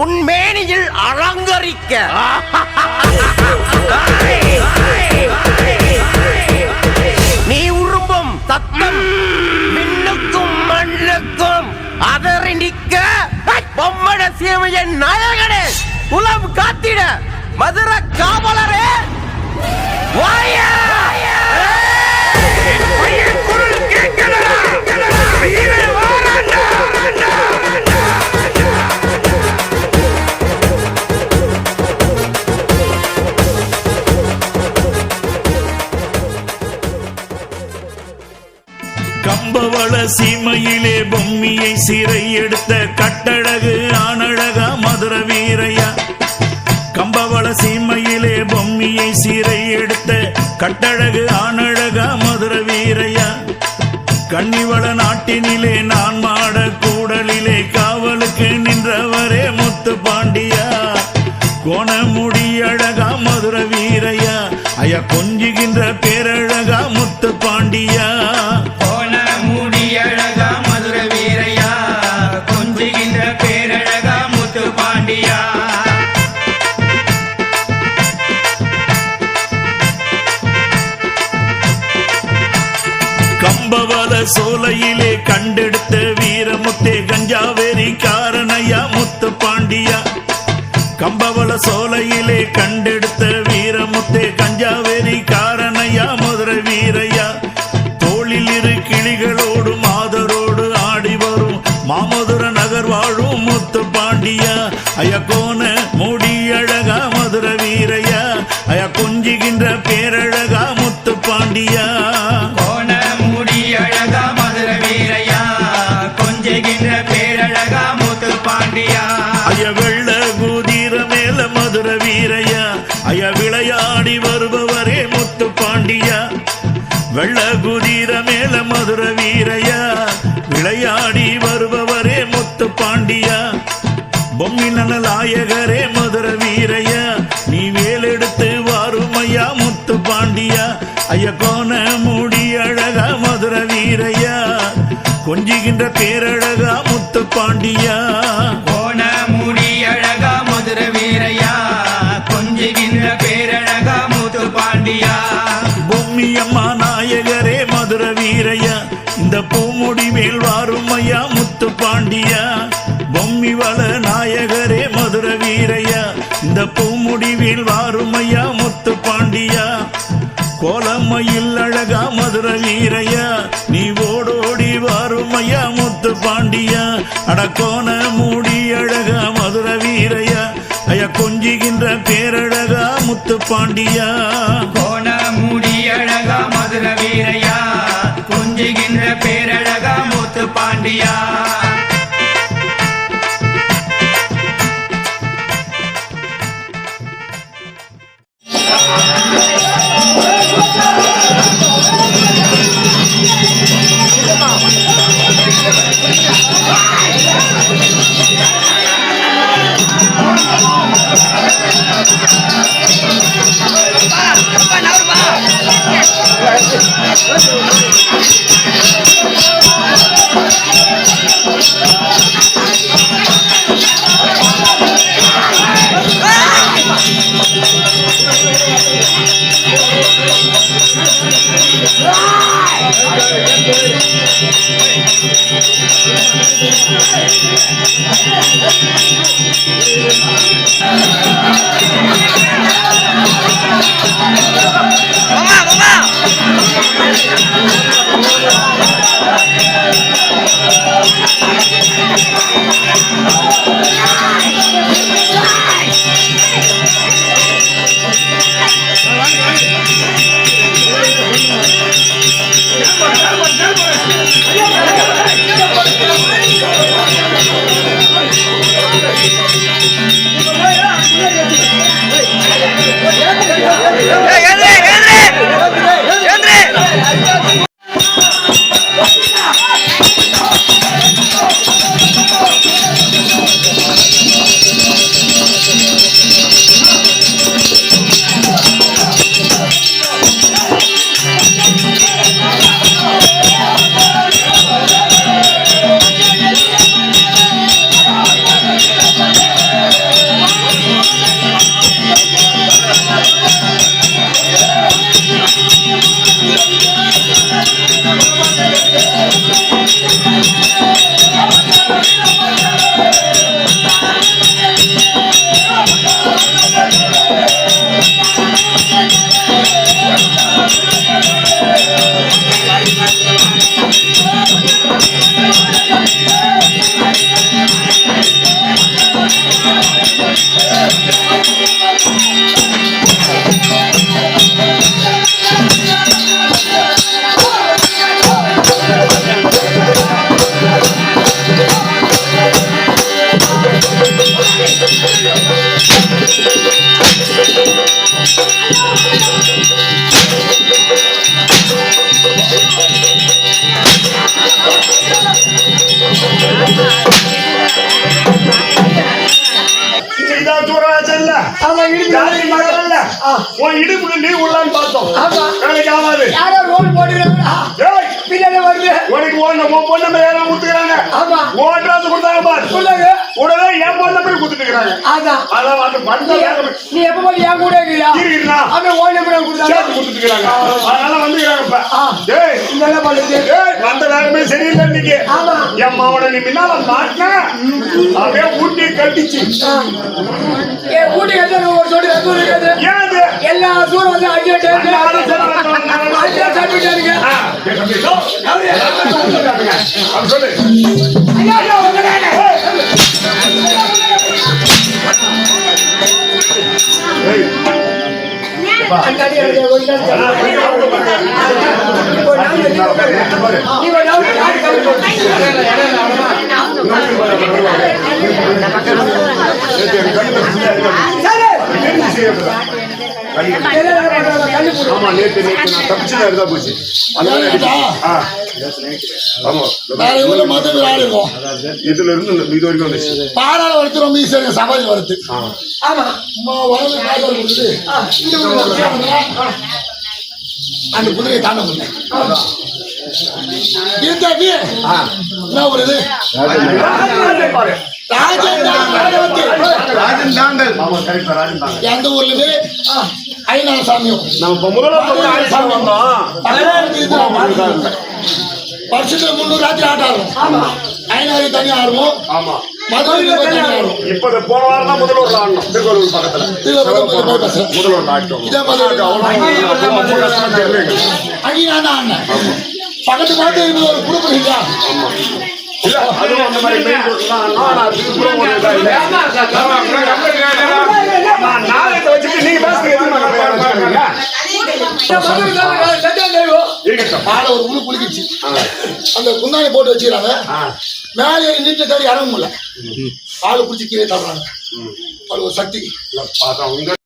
உன் மேனியில் அலங்கரிக்க. நீ உருவும் சத்தம் விண்ணுக்கும் மண்ணுக்கும் அதறி நிற்க. பொம்மட சீமையின் நாயகனே, குலம் காத்திட மதுர காவலரே வாயா. கம்பவள சீமையிலே பொம்மியை சிறை எடுத்த கட்டழகு ஆனழகா மதுர வீரையா. கம்பவள சீமையிலே பொம்மியை சிறை எடுத்த கட்டழகு ஆனழகா மதுர வீரையா. கன்னிவள நாட்டினிலே நான் மாட கூடலிலே காவலுக்கு நின்றவரே முத்து பாண்டியா. கோணமுடி அழகா மதுர வீரையா. ஐயா கொஞ்சுகின்ற பேரழகா முத்து பாண்டியா. கோணமுடி அழகா மதுர வீரையா, கொஞ்சுகின்ற பேரழகா முத்து பாண்டியா. கம்பவள சோலையிலே கண்டெடுத்த வீரமுத்தே கஞ்சாவேரி காரணையா முத்து பாண்டியா. கம்பவள சோலையிலே கண்டெடுத்த வீரமுத்தே கஞ்சாவேரி காரணையா மதுர வீரையா. தோளில் இரு கிளிகளோடு மாதரோடு ஆடி வரும் மாமதுர நகர் வாழும் முத்து பாண்டியா. ஐயா கோண மூடி அழகா மதுர வீரையா. ஐயா கொஞ்சுகின்ற பேரழகா முத்து பாண்டியா. கோணமுடி அழகா மதுர வீரையா, கொஞ்சுகின்ற பேரழகா முத்து பாண்டியா. ஐயா வெள்ள குதிர மேல மதுர வீரையா. ஐயா விளையாடி வருபவரே முத்து பாண்டியா. வெள்ள குதிர மேல மதுர வீரையா, விளையாடி வருபவரே முத்து பாண்டியா. பொம்மி நலநாயகரே மதுர வீரையா, நீ வேலெடுத்து வாருமையா முத்து பாண்டியா. ஐயா கோண மூடி அழகா மதுர வீரையா, கொஞ்சுகின்ற பேரழகா முத்து பாண்டியா. கோணமுடி அழகா மதுர வீரையா, கொஞ்சுகின்ற பேரழகா முத்து பாண்டியா. பொம்மி அம்மா நாயகரே மதுர வீரையா, இந்த பூமுடி மேல் வாருமையா முத்து பாண்டியா. பொம்மி வள நாயகரே மதுர வீரையா, இந்த பூமுடி மேல் வாருமையா முத்து பாண்டியா. கோலமையில் அழகா மதுர வீரையா, நீ ஓடோடி வாருமையா முத்து பாண்டியா. அடக்கோண மூடி அழகா மதுர வீரையா, ஐயா கொஞ்சுகின்ற பேரழகா முத்து பாண்டியா. கோணமுடி அழகா மதுர வீரையா, கொஞ்சுகின்ற பேரழகா முத்து பாண்டியா. தான் தூரம் இல்ல ஆமா இடுப்பு ஜாதி மகள்ல உன் இடுப்புக்கு நீ உள்ளான்னு பார்த்தோம் ஆமா. வேலைக்கு ஆகாது யாரோ ரோல் போட்டுக்கிறாங்க ஏய், பின்னாடி வருது உனக்கு உன் பொண்ணு மேல யாரும் ஊத்துக்கிறாங்க ஆமா உன் ட்ராஸ் கொடுத்தாங்க பாரு சொல்லுங்க உடனே என் பொண்ணு போய் குத்துட்டு இருக்கிறாங்க அதான் அதான் அந்த பண்ட நீ எப்ப போய் என் கூட இருக்கிறா இருக்கிறா அவன் ஓன் நம்பர் கொடுத்தாங்க சேர்த்து குத்துட்டு இருக்கிறாங்க அதனால வந்துக்கிறாங்க இப்ப டேய் இந்த பண்ணுது டேய் வந்த வேகமே சரியில்லை இன்னைக்கு ஆமா. என் மாவன நீ முன்னால மாட்டின அப்படியே ஊட்டி கட்டிச்சு ஏ ஊட்டி கட்ட ஒரு சொல்லி ரத்தம் இருக்காது ஏன் அது எல்லா சூரம் வந்து அடிச்சுட்டு இருக்கு சொல்லு ஐயா ஐயா வந்துடுறேன். அங்காடி எனக்கு ஒரு நாள் இப்போ நான் நீ ஒரு நாள் யாரு ஆமா நேற்று நான் தப்பிச்சுதான் இருந்தா போச்சு ஆமா இதுல இருந்து இது வரைக்கும் வந்துச்சு பாடாள வளர்த்து ரொம்ப ஈஸியாக சவாரி வளர்த்து ஆமா வரது காய்கறி கொடுத்து அந்த குதிரையை தாண்ட முடியும் என்ன ஒரு இது ராஜன் தாண்டல் ஆமா கரெக்டா ராஜன் தாண்டல் எந்த ஊர்லயுமே ஐநா சாமியம் நம்ம இப்ப முதல்ல ஆயிரம் வந்தோம் வருஷத்துல 300 ராத்திரி ஆட்டம் ஆடுவோம் ஐநாறு தனியா ஆடுவோம் ஆமா மதுரையில் தனியா ஆடுவோம் இப்ப போன வாரம் தான் முதல்வர் ஆடணும் திருவள்ளூர் பக்கத்துல முதல்வர் ஆட்டம் இதே மாதிரி அங்கே நான் தான் ஆடினேன் பக்கத்து பார்த்து இது ஒரு குடும்பம் இல்லையா இல்ல அதுவும் அந்த மாதிரி மெயின் ரோட்லாம் நான் திருப்பூர் ஒரு இதா இல்ல நான் நாளைக்கு வச்சுட்டு நீங்க பேசுறீங்க ஆளை ஒரு முழு குளிக்கிச்சு அந்த குந்தாணி போட்டு வச்சுக்கிறாங்க மேலே நீட்டு தேடி இறங்க முடியல ஆளு பிடிச்சி கீழே தள்ளுறாங்க அது ஒரு சக்தி பார்த்தா